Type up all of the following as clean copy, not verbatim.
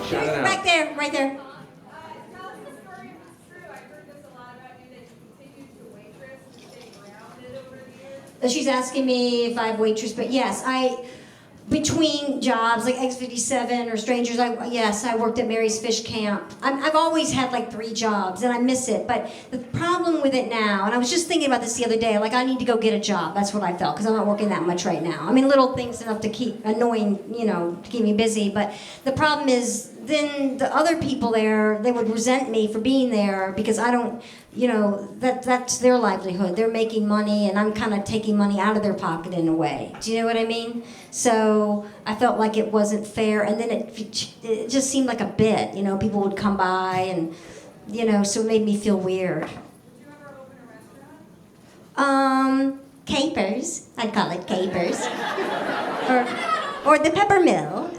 Shout it out. Right there, right there. Tell us the story if it's true. I heard this a lot about you, that you continued to waitress and stay grounded over the years. She's asking me if I've waitress, but yes, between jobs like X57 or Strangers, I worked at Mary's Fish Camp. I've always had like 3 jobs, and I miss it. But the problem with it now, and I was just thinking about this the other day, like I need to go get a job. That's what I felt, because I'm not working that much right now. I mean, little things enough to keep annoying, to keep me busy. But the problem is, then the other people there, they would resent me for being there because I don't, that's their livelihood. They're making money, and I'm kind of taking money out of their pocket in a way. Do you know what I mean? So I felt like it wasn't fair, and then it just seemed like a bit. People would come by, and so it made me feel weird. Did you ever open a restaurant? Capers. I'd call it capers, or the pepper mill.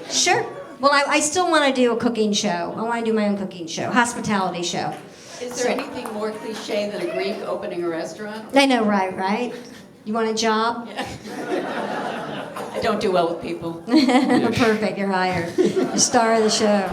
Sure. Well, I still want to do a cooking show. I want to do my own cooking show, hospitality show. Is there anything more cliche than a Greek opening a restaurant? I know, right? You want a job? Yeah. I don't do well with people. Perfect, you're hired. The star of the show.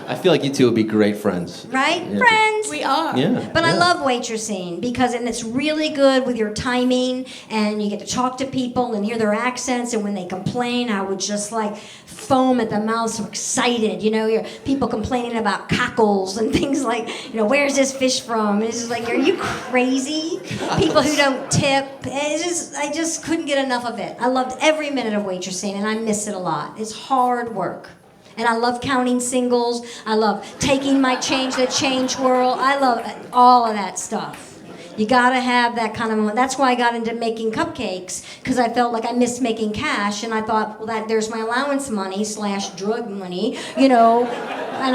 I feel like you two would be great friends. Right? Yeah. Friends! We are. Yeah. But I yeah. love waitressing and it's really good with your timing, and you get to talk to people and hear their accents, and when they complain, I would just like foam at the mouth, so excited. You're people complaining about cockles and things like, where's this fish from? And it's just like, are you crazy? People who don't tip. I just couldn't get enough of it. I loved every minute of waitressing, and I miss it a lot. It's hard work. And I love counting singles. I love taking my change, the change whirl. I love all of that stuff. You gotta have that kind of. That's why I got into making cupcakes, because I felt like I missed making cash, and I thought, well, there's my allowance money / drug money, and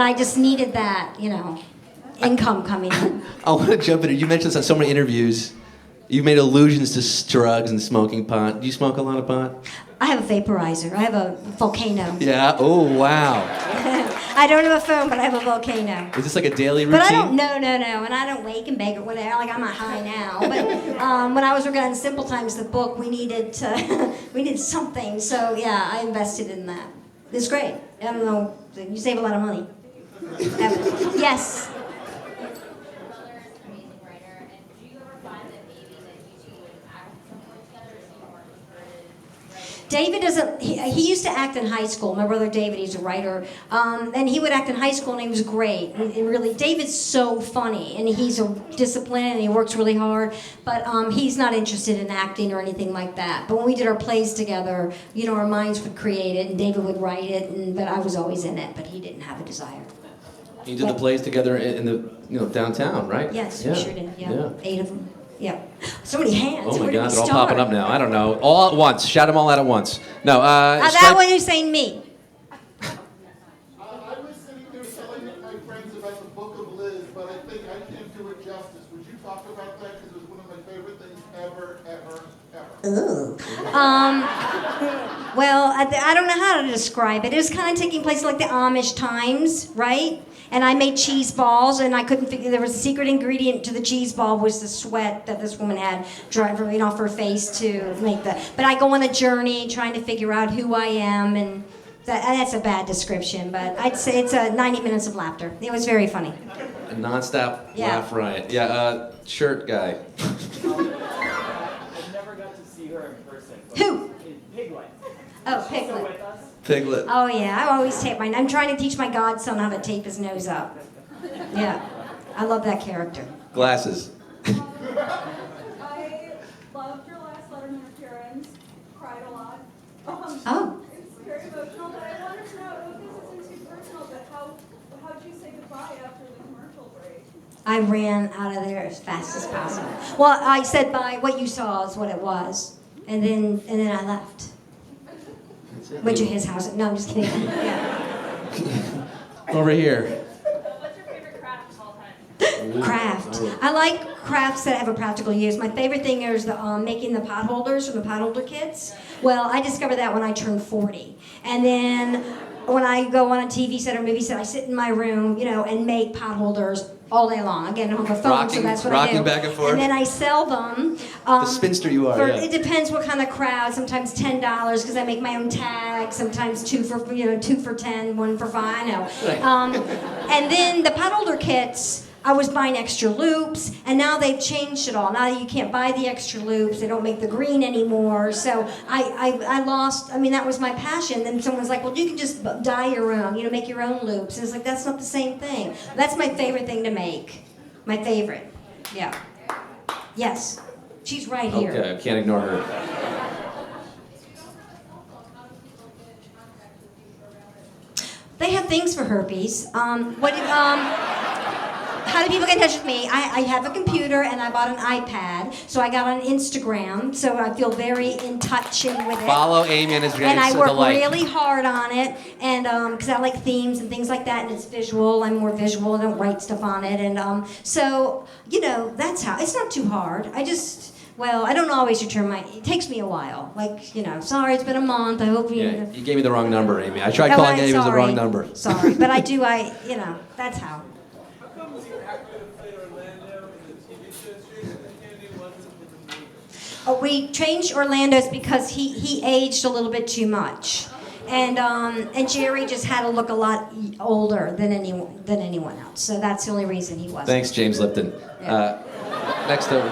I just needed that, income coming in. I want to jump in. You mentioned this on so many interviews. You made allusions to drugs and smoking pot. Do you smoke a lot of pot? I have a vaporizer. I have a volcano. Yeah. Oh, wow. I don't have a phone, but I have a volcano. Is this like a daily routine? But I don't, no, and I don't wake and bake or whatever. Like, I'm not high now. But when I was working on Simple Times, the book, we needed something. So yeah, I invested in that. It's great. I don't know. You save a lot of money. Yes. David doesn't, he used to act in high school. My brother David, he's a writer. And he would act in high school, and he was great. And really, David's so funny, and he's a disciplined, and he works really hard. But he's not interested in acting or anything like that. But when we did our plays together, our minds would create it, and David would write it, but I was always in it, but he didn't have a desire. You did the plays together in the downtown, right? Yes, yeah. we sure did. Yeah. 8 of them. Yeah. So many hands. Oh my Where do God, we they're all start? popping up now. I don't know. All at once. Shout them all out at once. No, That one who's saying me. I was sitting there telling my friends about the Book of Liz, but I think I can't do it justice. Would you talk about that? Because it was one of my favorite things ever. Ooh. Well, I don't know how to describe it. It was kind of taking place like the Amish times, right? And I made cheese balls, and I couldn't figure. There was a secret ingredient to the cheese ball was the sweat that this woman had driving off her face to make the. But I go on a journey trying to figure out who I am, and that's a bad description. But I'd say it's 90 minutes of laughter. It was very funny. A nonstop laugh riot. Yeah, shirt guy. I never got to see her in person. Who? Piglet. Oh, She's still Piglet. with us? Piglet. Oh yeah, I always tape mine. I'm trying to teach my godson how to tape his nose up. Yeah, I love that character. Glasses. I loved your last Letterman appearance. Cried a lot. Oh. It's very emotional, but I wanted to know, I don't think this isn't too personal, but how'd you say goodbye after the commercial break? I ran out of there as fast as possible. Well, I said bye. What you saw is what it was, and then I left. Went to his house. No, I'm just kidding. Yeah. Over here. What's your favorite craft of all time? Craft. I like crafts that have a practical use. My favorite thing is the making the pot holders from the pot holder kits. Well, I discovered that when I turned 40, and then when I go on a TV set or movie set, I sit in my room, and make pot holders all day long. Again, on the phone, so Rocking- that's what I do. rocking back and forth. And then I sell them. The spinster you are, yeah. It depends what kind of crowd. Sometimes $10 because I make my own tags. Sometimes 2 for 10, 1 for 5. I know. Right. And then the pot holder kits. I was buying extra loops, and now they've changed it all. Now you can't buy the extra loops. They don't make the green anymore. So I lost. I mean, that was my passion. Then someone's like, well, you can just dye your own. Make your own loops. And it's like that's not the same thing. That's my favorite thing to make. My favorite. Yeah. Yes. She's right here. Okay, I can't ignore her. They have things for herpes. How do people get in touch with me? I have a computer and I bought an iPad, so I got on Instagram, so I feel very in touch and with it. Follow Amy on Instagram. And I It's a work delight. really hard on it, and because I like themes and things like that, and it's visual. I'm more visual. I don't write stuff on it, and so that's how. It's not too hard. Well, I don't always return it takes me a while. Sorry, it's been a month. I hope you. Yeah, you gave me the wrong number, Amy. I tried calling Amy, it was the wrong number. Sorry, but that's how. How come you acted to play Orlando in the TV show series and Candy wasn't in the movie? Oh, we changed Orlando's because he aged a little bit too much, and Jerry just had to look a lot older than anyone else. So that's the only reason he wasn't. Thanks, James Lipton. Yeah. Next over.